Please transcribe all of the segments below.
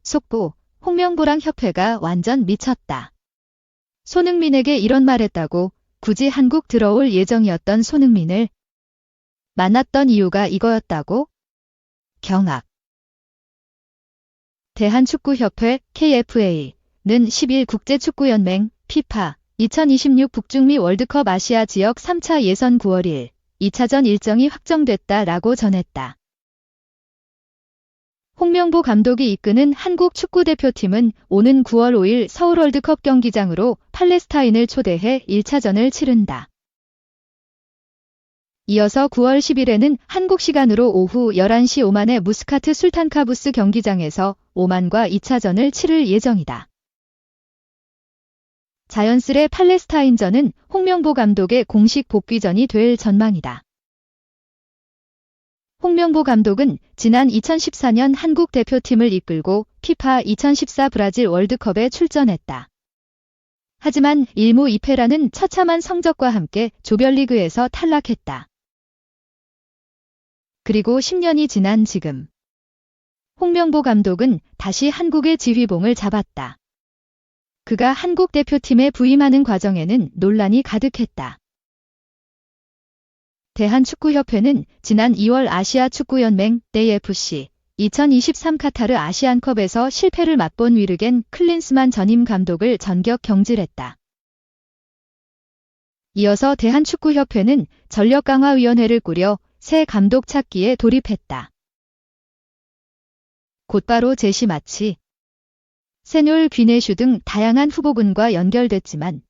속보, 홍명보랑 협회가 완전 미쳤다. 손흥민에게 이런 말했다고. 굳이 한국 들어올 예정이었던 손흥민을 만났던 이유가 이거였다고? 경악. 대한축구협회 KFA는 10일 국제축구연맹 FIFA 2026 북중미 월드컵 아시아 지역 3차 예선 9월 1일 2차전 일정이 확정됐다라고 전했다. 홍명보 감독이 이끄는 한국 축구대표팀은 오는 9월 5일 서울 월드컵 경기장으로 팔레스타인을 초대해 1차전을 치른다. 이어서 9월 10일에는 한국 시간으로 오후 11시 오만의 무스카트 술탄카부스 경기장에서 오만과 2차전을 치를 예정이다. 자연스레 팔레스타인전은 홍명보 감독의 공식 복귀전이 될 전망이다. 홍명보 감독은 지난 2014년 한국 대표팀을 이끌고 FIFA 2014 브라질 월드컵에 출전했다. 하지만 1무 2패라는 처참한 성적과 함께 조별리그에서 탈락했다. 그리고 10년이 지난 지금 홍명보 감독은 다시 한국의 지휘봉을 잡았다. 그가 한국 대표팀에 부임하는 과정에는 논란이 가득했다. 대한축구협회는 지난 2월 아시아축구연맹 AFC 2023 카타르 아시안컵에서 실패를 맛본 위르겐 클린스만 전임 감독을 전격 경질했다. 이어서 대한축구협회는 전력강화위원회를 꾸려 새 감독 찾기에 돌입했다. 곧바로 제시 마치, 세뇰 귀네슈 등 다양한 후보군과 연결됐지만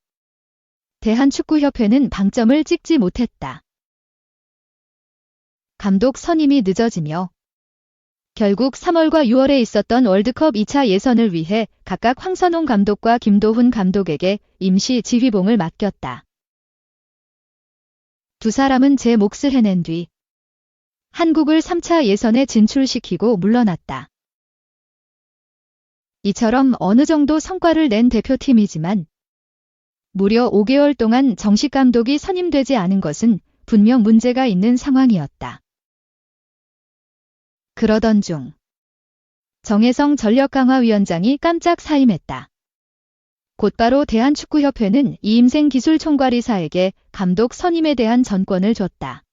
대한축구협회는 방점을 찍지 못했다. 감독 선임이 늦어지며 결국 3월과 6월에 있었던 월드컵 2차 예선을 위해 각각 황선홍 감독과 김도훈 감독에게 임시 지휘봉을 맡겼다. 두 사람은 제 몫을 해낸 뒤 한국을 3차 예선에 진출시키고 물러났다. 이처럼 어느 정도 성과를 낸 대표팀이지만 무려 5개월 동안 정식 감독이 선임되지 않은 것은 분명 문제가 있는 상황이었다. 그러던 중 정혜성 전력강화위원장이 깜짝 사임했다. 곧바로 대한축구협회는 이임생 기술총괄이사에게 감독 선임에 대한 전권을 줬다.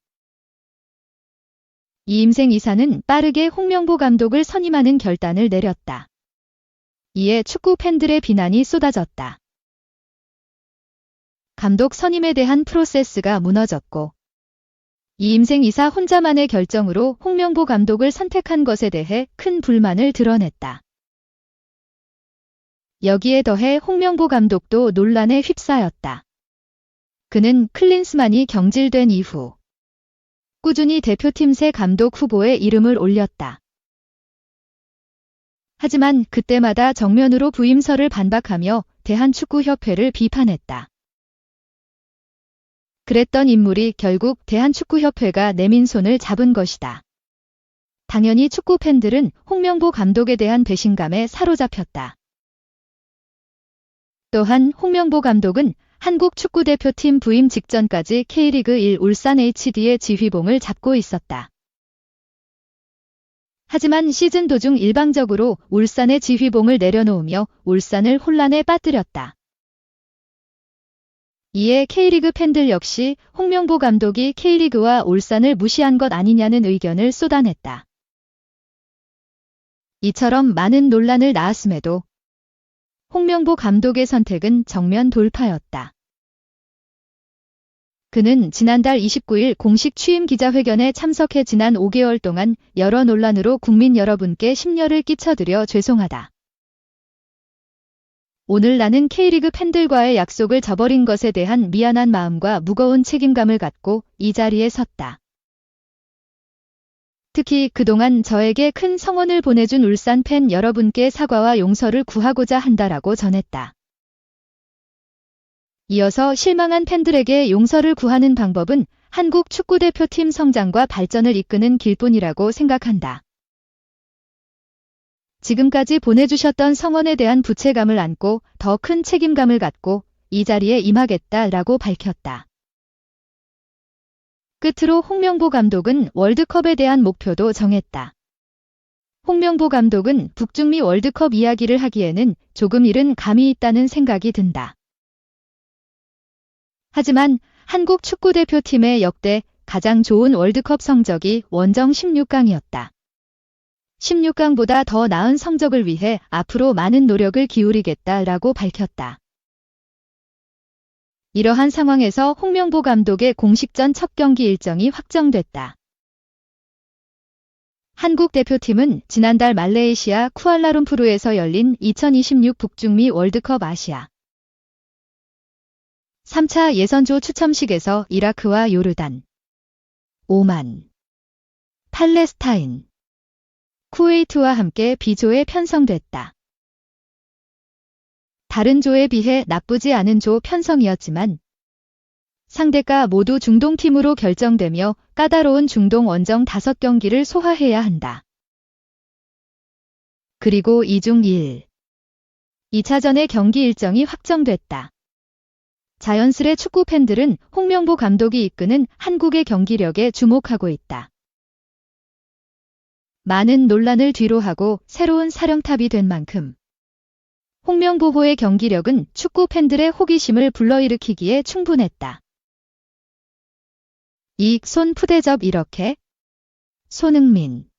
이임생 이사는 빠르게 홍명보 감독을 선임하는 결단을 내렸다. 이에 축구 팬들의 비난이 쏟아졌다. 감독 선임에 대한 프로세스가 무너졌고 이임생 이사 혼자만의 결정으로 홍명보 감독을 선택한 것에 대해 큰 불만을 드러냈다. 여기에 더해 홍명보 감독도 논란에 휩싸였다. 그는 클린스만이 경질된 이후 꾸준히 대표팀 새 감독 후보에 이름을 올렸다. 하지만 그때마다 정면으로 부임설을 반박하며 대한축구협회를 비판했다. 그랬던 인물이 결국 대한축구협회가 내민 손을 잡은 것이다. 당연히 축구 팬들은 홍명보 감독에 대한 배신감에 사로잡혔다. 또한 홍명보 감독은 한국 축구대표팀 부임 직전까지 K리그 1 울산 HD의 지휘봉을 잡고 있었다. 하지만 시즌 도중 일방적으로 울산의 지휘봉을 내려놓으며 울산을 혼란에 빠뜨렸다. 이에 K리그 팬들 역시 홍명보 감독이 K리그와 울산을 무시한 것 아니냐는 의견을 쏟아냈다. 이처럼 많은 논란을 낳았음에도 홍명보 감독의 선택은 정면 돌파였다. 그는 지난달 29일 공식 취임 기자회견에 참석해 지난 5개월 동안 여러 논란으로 국민 여러분께 심려를 끼쳐드려 죄송하다. 오늘 나는 K리그 팬들과의 약속을 저버린 것에 대한 미안한 마음과 무거운 책임감을 갖고 이 자리에 섰다. 특히 그동안 저에게 큰 성원을 보내준 울산 팬 여러분께 사과와 용서를 구하고자 한다라고 전했다. 이어서 실망한 팬들에게 용서를 구하는 방법은 한국 축구대표팀 성장과 발전을 이끄는 길뿐이라고 생각한다. 지금까지 보내주셨던 성원에 대한 부채감을 안고 더 큰 책임감을 갖고 이 자리에 임하겠다라고 밝혔다. 끝으로 홍명보 감독은 월드컵에 대한 목표도 정했다. 홍명보 감독은 북중미 월드컵 이야기를 하기에는 조금 이른 감이 있다는 생각이 든다. 하지만 한국 축구대표팀의 역대 가장 좋은 월드컵 성적이 원정 16강이었다. 16강보다 더 나은 성적을 위해 앞으로 많은 노력을 기울이겠다라고 밝혔다. 이러한 상황에서 홍명보 감독의 공식전 첫 경기 일정이 확정됐다. 한국 대표팀은 지난달 말레이시아 쿠알라룸푸르에서 열린 2026 북중미 월드컵 아시아 3차 예선조 추첨식에서 이라크와 요르단, 오만, 팔레스타인, 쿠웨이트와 함께 B조에 편성됐다. 다른 조에 비해 나쁘지 않은 조 편성이었지만 상대가 모두 중동팀으로 결정되며 까다로운 중동 원정 5경기를 소화해야 한다. 그리고 2중 1. 2차전의 경기 일정이 확정됐다. 자연스레 축구 팬들은 홍명보 감독이 이끄는 한국의 경기력에 주목하고 있다. 많은 논란을 뒤로하고 새로운 사령탑이 된 만큼 홍명보호의 경기력은 축구 팬들의 호기심을 불러일으키기에 충분했다. 손 푸대접 이렇게 손흥민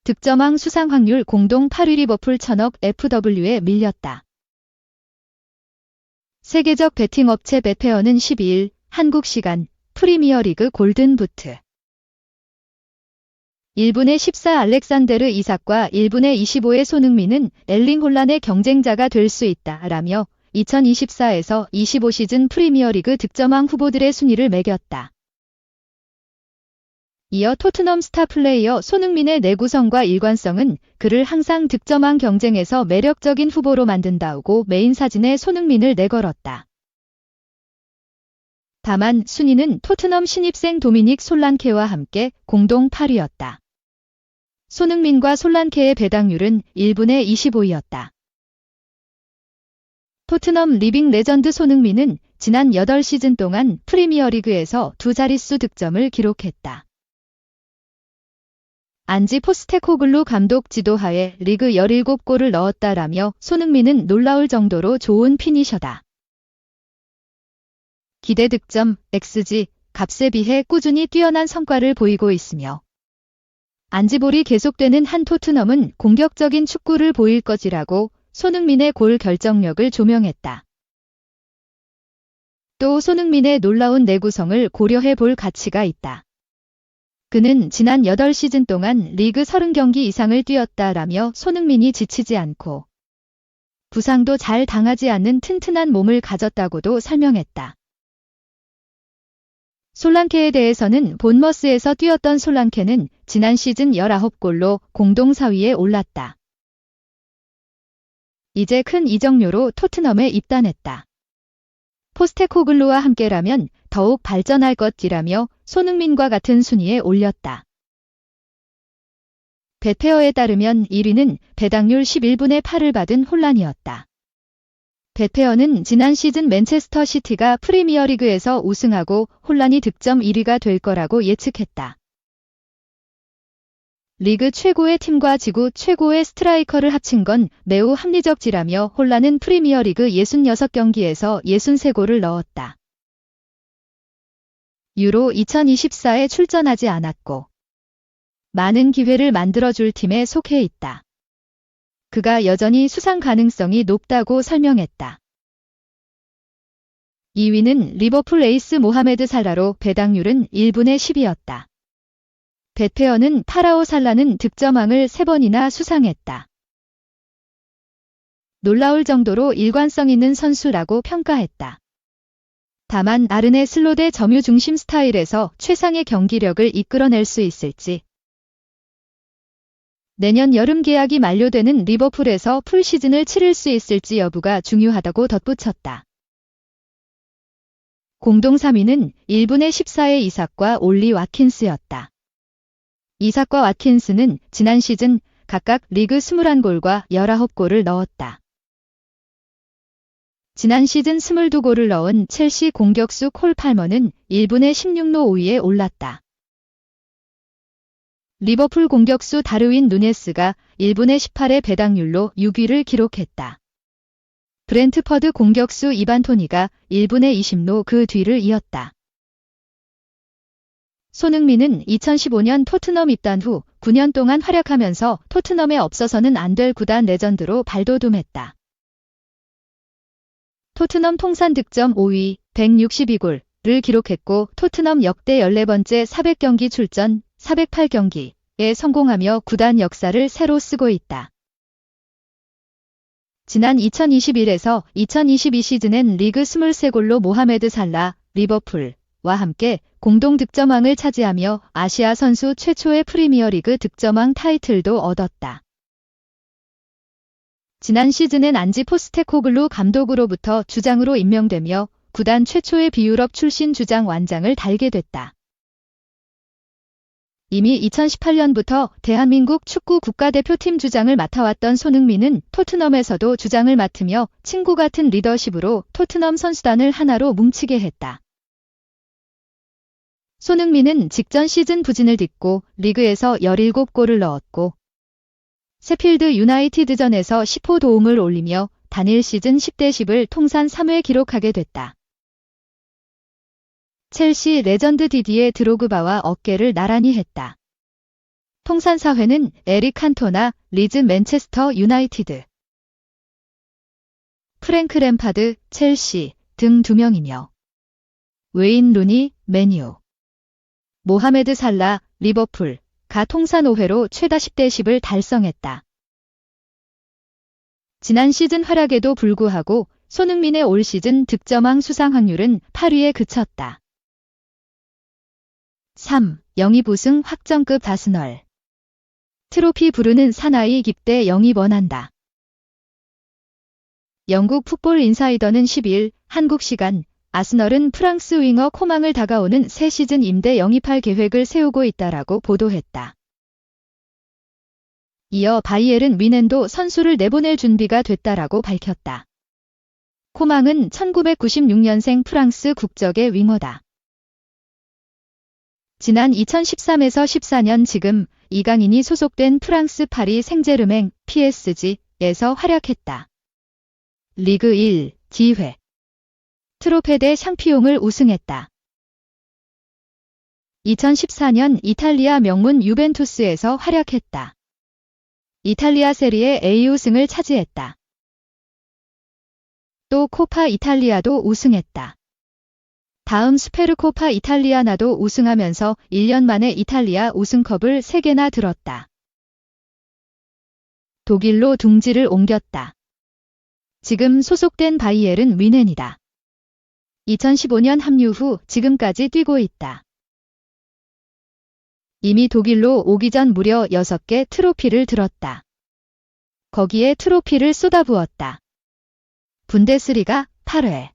득점왕 수상 확률 공동 8위 리버풀 1000억 FW에 밀렸다. 세계적 베팅 업체 bet페어는 12일 한국 시간 프리미어리그 골든부트 1분의 14 알렉산데르 이삭과 1분의 25의 손흥민은 엘링 홀란의 경쟁자가 될 수 있다라며 2024에서 25 시즌 프리미어리그 득점왕 후보들의 순위를 매겼다. 이어 토트넘 스타 플레이어 손흥민의 내구성과 일관성은 그를 항상 득점왕 경쟁에서 매력적인 후보로 만든다고 메인 사진에 손흥민을 내걸었다. 다만 순위는 토트넘 신입생 도미닉 솔란케와 함께 공동 8위였다. 손흥민과 솔란케의 배당률은 1분의 25였다. 토트넘 리빙 레전드 손흥민은 지난 8시즌 동안 프리미어리그에서 두 자릿수 득점을 기록했다. 안지 포스테코글루 감독 지도하에 리그 17골을 넣었다라며 손흥민은 놀라울 정도로 좋은 피니셔다. 기대 득점, XG, 값에 비해 꾸준히 뛰어난 성과를 보이고 있으며 안지볼이 계속되는 한 토트넘은 공격적인 축구를 보일 것이라고 손흥민의 골 결정력을 조명했다. 또 손흥민의 놀라운 내구성을 고려해 볼 가치가 있다. 그는 지난 8시즌 동안 리그 30경기 이상을 뛰었다라며 손흥민이 지치지 않고 부상도 잘 당하지 않는 튼튼한 몸을 가졌다고도 설명했다. 솔란케에 대해서는 본머스에서 뛰었던 솔란케는 지난 시즌 19골로 공동 4위에 올랐다. 이제 큰 이적료로 토트넘에 입단했다. 포스테코글루와 함께라면 더욱 발전할 것이라며 손흥민과 같은 순위에 올렸다. bet페어에 따르면 1위는 배당률 11분의 8을 받은 홀란이었다. bet페어는 지난 시즌 맨체스터 시티가 프리미어리그에서 우승하고 홀란이 득점 1위가 될 거라고 예측했다. 리그 최고의 팀과 지구 최고의 스트라이커를 합친 건 매우 합리적지라며 홀란은 프리미어리그 66경기에서 63골을 넣었다. 유로 2024에 출전하지 않았고 많은 기회를 만들어줄 팀에 속해 있다. 그가 여전히 수상 가능성이 높다고 설명했다. 2위는 리버풀 에이스 모하메드 살라로 배당률은 1분의 10이었다. bet페어는 파라오 살라는 득점왕을 3번이나 수상했다. 놀라울 정도로 일관성 있는 선수라고 평가했다. 다만 아르네 슬롯의 점유 중심 스타일에서 최상의 경기력을 이끌어낼 수 있을지, 내년 여름 계약이 만료되는 리버풀에서 풀시즌을 치를 수 있을지 여부가 중요하다고 덧붙였다. 공동 3위는 1분의 14의 이삭과 올리 와킨스였다. 이삭과 와킨스는 지난 시즌 각각 리그 21골과 19골을 넣었다. 지난 시즌 22골을 넣은 첼시 공격수 콜 팔머는 1분의 16로 5위에 올랐다. 리버풀 공격수 다르윈 누네스가 1분의 18의 배당률로 6위를 기록했다. 브렌트퍼드 공격수 이반 토니가 1분의 20로 그 뒤를 이었다. 손흥민은 2015년 토트넘 입단 후 9년 동안 활약하면서 토트넘에 없어서는 안 될 구단 레전드로 발돋움했다. 토트넘 통산 득점 5위 162골을 기록했고 토트넘 역대 14번째 400경기 출전 408경기에 성공하며 구단 역사를 새로 쓰고 있다. 지난 2021에서 2022 시즌엔 리그 23골로 모하메드 살라, 리버풀과 함께 공동 득점왕을 차지하며 아시아 선수 최초의 프리미어리그 득점왕 타이틀도 얻었다. 지난 시즌엔 안지 포스테코글루 감독으로부터 주장으로 임명되며 구단 최초의 비유럽 출신 주장 완장을 달게 됐다. 이미 2018년부터 대한민국 축구 국가대표팀 주장을 맡아왔던 손흥민은 토트넘에서도 주장을 맡으며 친구 같은 리더십으로 토트넘 선수단을 하나로 뭉치게 했다. 손흥민은 직전 시즌 부진을 딛고 리그에서 17골을 넣었고 세필드 유나이티드전에서 10호 도움을 올리며 단일 시즌 10대 10을 통산 3회 기록하게 됐다. 첼시 레전드 디디에 드로그바와 어깨를 나란히 했다. 통산 4회는 에릭 칸토나, 리즈 맨체스터 유나이티드, 프랭크 램파드, 첼시 등 2명이며 웨인 루니, 맨유, 모하메드 살라, 리버풀가 통산 5회로 최다 10대 10을 달성했다. 지난 시즌 활약에도 불구하고 손흥민의 올 시즌 득점왕 수상 확률은 8위에 그쳤다. 3. 영입 우승 확정급 아스널. 트로피 부르는 사나이 깁대 영입 원한다. 영국 풋볼 인사이더는 12일 한국 시간 아스널은 프랑스 윙어 코망을 다가오는 새 시즌 임대 영입할 계획을 세우고 있다라고 보도했다. 이어 바이에른 뮌헨도 선수를 내보낼 준비가 됐다라고 밝혔다. 코망은 1996년생 프랑스 국적의 윙어다. 지난 2013에서 14년 지금 이강인이 소속된 프랑스 파리 생제르맹 PSG에서 활약했다. 리그 1 기회 트로페 대 샹피용을 우승했다. 2014년 이탈리아 명문 유벤투스에서 활약했다. 이탈리아 세리에 A 우승을 차지했다. 또 코파 이탈리아도 우승했다. 다음 스페르코파 이탈리아나도 우승하면서 1년 만에 이탈리아 우승컵을 3개나 들었다. 독일로 둥지를 옮겼다. 지금 소속된 바이에른 뮌헨이다. 2015년 합류 후 지금까지 뛰고 있다. 이미 독일로 오기 전 무려 6개 트로피를 들었다. 거기에 트로피를 쏟아부었다. 분데스리가 8회,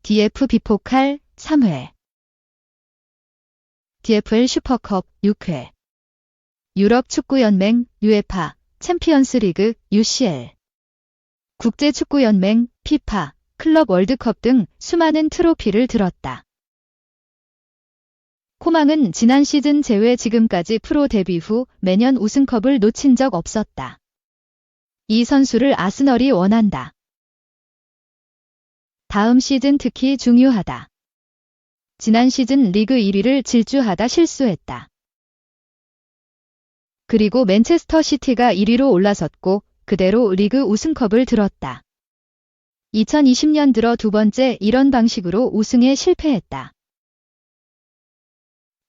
DFB 포칼 3회, DFL 슈퍼컵 6회, 유럽 축구연맹 UEFA 챔피언스 리그 UCL, 국제축구연맹 피파 클럽 월드컵 등 수많은 트로피를 들었다. 코망은 지난 시즌 제외 지금까지 프로 데뷔 후 매년 우승컵을 놓친 적 없었다. 이 선수를 아스널이 원한다. 다음 시즌 특히 중요하다. 지난 시즌 리그 1위를 질주하다 실수했다. 그리고 맨체스터 시티가 1위로 올라섰고 그대로 리그 우승컵을 들었다. 2020년 들어 두 번째 이런 방식으로 우승에 실패했다.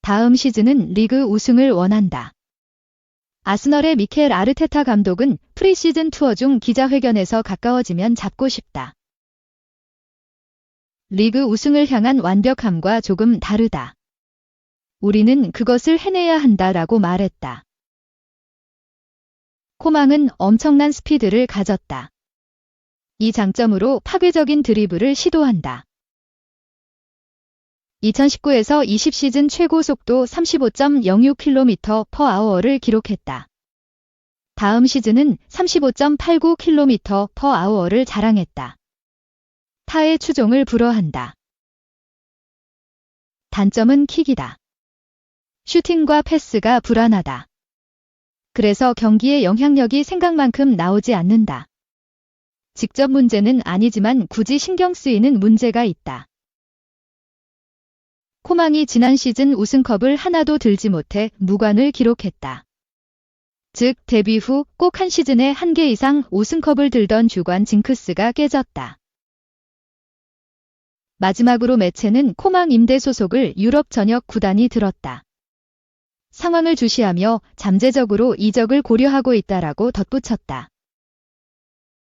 다음 시즌은 리그 우승을 원한다. 아스널의 미켈 아르테타 감독은 프리시즌 투어 중 기자회견에서 가까워지면 잡고 싶다. 리그 우승을 향한 완벽함과 조금 다르다. 우리는 그것을 해내야 한다라고 말했다. 코망은 엄청난 스피드를 가졌다. 이 장점으로 파괴적인 드리블을 시도한다. 2019에서 20 시즌 최고 속도 35.06km/h를 기록했다. 다음 시즌은 35.89km/h를 자랑했다. 타의 추종을 불허한다. 단점은 킥이다. 슈팅과 패스가 불안하다. 그래서 경기에 영향력이 생각만큼 나오지 않는다. 직접 문제는 아니지만 굳이 신경 쓰이는 문제가 있다. 코망이 지난 시즌 우승컵을 하나도 들지 못해 무관을 기록했다. 즉 데뷔 후 꼭 한 시즌에 한 개 이상 우승컵을 들던 주관 징크스가 깨졌다. 마지막으로 매체는 코망 임대 소속을 유럽 전역 구단이 들었다. 상황을 주시하며 잠재적으로 이적을 고려하고 있다라고 덧붙였다.